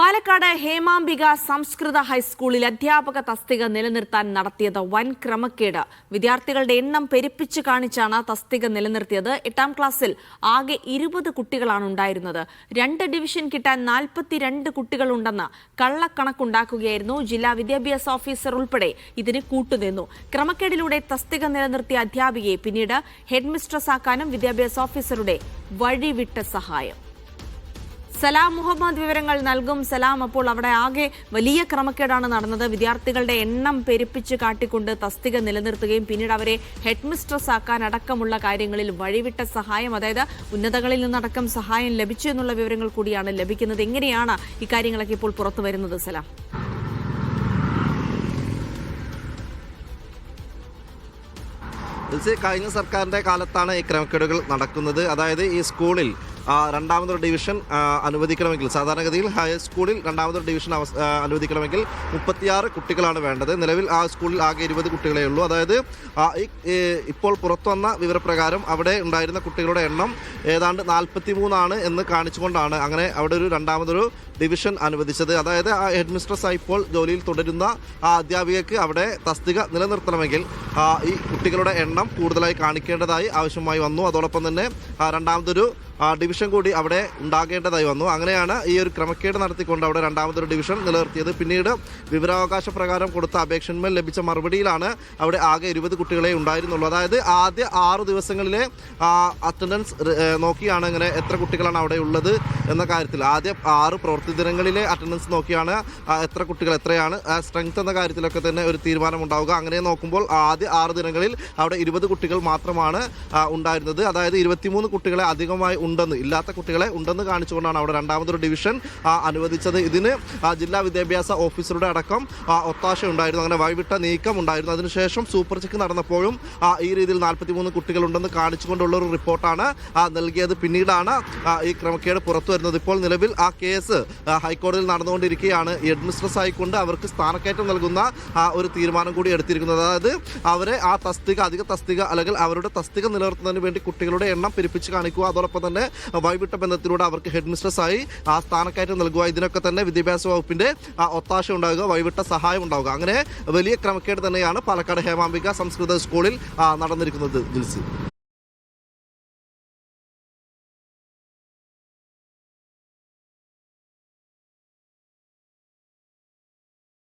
പാലക്കാട് ഹേമാംബിക സംസ്കൃത ഹൈസ്കൂളിൽ അധ്യാപക തസ്തിക നിലനിർത്താൻ നടത്തിയത് വൻ ക്രമക്കേട്. വിദ്യാർത്ഥികളുടെ എണ്ണം പെരുപ്പിച്ച് കാണിച്ചാണ് തസ്തിക നിലനിർത്തിയത്. 8ാം ക്ലാസ്സിൽ ആകെ 20 കുട്ടികളാണ് ഉണ്ടായിരുന്നത്. 2 ഡിവിഷൻ കിട്ടാൻ 42 കുട്ടികളുണ്ടെന്ന് കള്ളക്കണക്കുണ്ടാക്കുകയായിരുന്നു. ജില്ലാ വിദ്യാഭ്യാസ ഓഫീസർ ഉൾപ്പെടെ ഇതിന് കൂട്ടുനിന്നു. ക്രമക്കേടിലൂടെ തസ്തിക നിലനിർത്തിയ അധ്യാപികയെ പിന്നീട് ഹെഡ് മിസ്ട്രസ് ആക്കാനും വിദ്യാഭ്യാസ ഓഫീസറുടെ വഴിവിട്ട സഹായം. സലാം മുഹമ്മദ് വിവരങ്ങൾ നൽകും. സലാം, അപ്പോൾ അവിടെ ആകെ വലിയ ക്രമക്കേടാണ് നടന്നത്. വിദ്യാർത്ഥികളുടെ എണ്ണം പെരുപ്പിച്ച് കാട്ടിക്കൊണ്ട് തസ്തിക നിലനിർത്തുകയും പിന്നീട് അവരെ ഹെഡ് മിസ്ട്രസ് ആക്കാൻ അടക്കമുള്ള കാര്യങ്ങളിൽ വഴിവിട്ട സഹായം, അതായത് ഉന്നതകളിൽ നിന്നടക്കം സഹായം ലഭിച്ചു എന്നുള്ള വിവരങ്ങൾ കൂടിയാണ് ലഭിക്കുന്നത്. എങ്ങനെയാണ് ഇക്കാര്യങ്ങളൊക്കെ ഇപ്പോൾ പുറത്തു വരുന്നത് സലാം? കഴിഞ്ഞ സർക്കാരിന്റെ കാലത്താണ് ഈ ക്രമക്കേടുകൾ നടക്കുന്നത്. അതായത് ഈ സ്കൂളിൽ രണ്ടാമതൊരു ഡിവിഷൻ അനുവദിക്കണമെങ്കിൽ, സാധാരണഗതിയിൽ ഹൈസ്കൂളിൽ രണ്ടാമതൊരു ഡിവിഷൻ അനുവദിക്കണമെങ്കിൽ 36 കുട്ടികളാണ് വേണ്ടത്. നിലവിൽ ആ സ്കൂളിൽ ആകെ 20 കുട്ടികളേ ഉള്ളൂ. അതായത് ഇപ്പോൾ പുറത്തു വന്ന വിവരപ്രകാരം അവിടെ ഉണ്ടായിരുന്ന കുട്ടികളുടെ എണ്ണം ഏതാണ്ട് 43 എന്ന് കാണിച്ചുകൊണ്ടാണ് അങ്ങനെ അവിടെ ഒരു രണ്ടാമതൊരു ഡിവിഷൻ അനുവദിച്ചത്. അതായത് ആ ഹെഡ് മിസ്ട്രസ് ഇപ്പോൾ ജോലിയിൽ തുടരുന്ന ആ അധ്യാപികയ്ക്ക് അവിടെ തസ്തിക നിലനിർത്തണമെങ്കിൽ ഈ കുട്ടികളുടെ എണ്ണം കൂടുതലായി കാണിക്കേണ്ടതായി ആവശ്യമായി വന്നു. അതോടൊപ്പം തന്നെ രണ്ടാമതൊരു ഡിവിഷൻ കൂടി അവിടെ ഉണ്ടാകേണ്ടതായി വന്നു. അങ്ങനെയാണ് ഈ ഒരു ക്രമക്കേട് നടത്തിക്കൊണ്ട് അവിടെ രണ്ടാമതൊരു ഡിവിഷൻ നിലനിർത്തിയത്. പിന്നീട് വിവരാവകാശ പ്രകാരം കൊടുത്ത അപേക്ഷന്മേൽ ലഭിച്ച മറുപടിയിലാണ് അവിടെ ആകെ 20 കുട്ടികളെ ഉണ്ടായിരുന്നുള്ളൂ. അതായത് ആദ്യ 6 ദിവസങ്ങളിലെ അറ്റൻഡൻസ് നോക്കിയാണ് ഇങ്ങനെ എത്ര കുട്ടികളാണ് അവിടെ ഉള്ളത് എന്ന കാര്യത്തിൽ. ആദ്യ 6 പ്രവൃത്തി ദിനങ്ങളിലെ അറ്റൻഡൻസ് നോക്കിയാണ് എത്ര കുട്ടികൾ എത്രയാണ് സ്ട്രെങ്ത് എന്ന കാര്യത്തിലൊക്കെ തന്നെ ഒരു തീരുമാനം ഉണ്ടാവുക. അങ്ങനെ നോക്കുമ്പോൾ ആദ്യ 6 ദിനങ്ങളിൽ അവിടെ 20 കുട്ടികൾ മാത്രമാണ് ഉണ്ടായിരുന്നത്. അതായത് 23 കുട്ടികളെ അധികമായി ഉണ്ടെന്ന്, ഇല്ലാത്ത കുട്ടികളെ ഉണ്ടെന്ന് കാണിച്ചുകൊണ്ടാണ് അവിടെ രണ്ടാമതൊരു ഡിവിഷൻ അനുവദിച്ചത്. ഇതിന് ജില്ലാ വിദ്യാഭ്യാസ ഓഫീസറുടെ അടക്കം ഒത്താശ ഉണ്ടായിരുന്നു. അങ്ങനെ വഴിവിട്ട നീക്കം ഉണ്ടായിരുന്നു. അതിനുശേഷം സൂപ്പർ ചെക്ക് നടന്നപ്പോഴും ഈ രീതിയിൽ 43 കുട്ടികളുണ്ടെന്ന് കാണിച്ചുകൊണ്ടുള്ള ഒരു റിപ്പോർട്ടാണ് നൽകിയത്. പിന്നീടാണ് ഈ ക്രമക്കേട് പുറത്തു വരുന്നത്. ഇപ്പോൾ നിലവിൽ ആ കേസ് ഹൈക്കോടതിയിൽ നടന്നുകൊണ്ടിരിക്കുകയാണ്. ഹെഡ് മിസ്ട്രസ് ആയിക്കൊണ്ട് അവർക്ക് സ്ഥാനക്കയറ്റം നൽകുന്ന ഒരു തീരുമാനം കൂടി എടുത്തിരിക്കുന്നത്. അതായത് അവരെ ആ തസ്തിക, അധിക തസ്തിക അല്ലെങ്കിൽ അവരുടെ തസ്തിക നിലനിർത്തുന്നതിന് വേണ്ടി കുട്ടികളുടെ എണ്ണം പെരുപ്പിച്ച് കാണിക്കുക, അതോടൊപ്പം തന്നെ വൈവിട്ട ബന്ധത്തിലൂടെ അവർക്ക് ഹെഡ് മിസ്ട്രസ് ആയി ആ സ്ഥാനക്കയറ്റം നൽകുക, ഇതിനൊക്കെ തന്നെ വിദ്യാഭ്യാസ വകുപ്പിന്റെ ഒത്താശ ഉണ്ടാകുക, വൈവിട്ട സഹായം ഉണ്ടാവുക. അങ്ങനെ വലിയ ക്രമക്കേട് തന്നെയാണ് പാലക്കാട് ഹേമാംബിക സംസ്കൃത സ്കൂളിൽ നടന്നിരിക്കുന്നത്. ജിൽസി.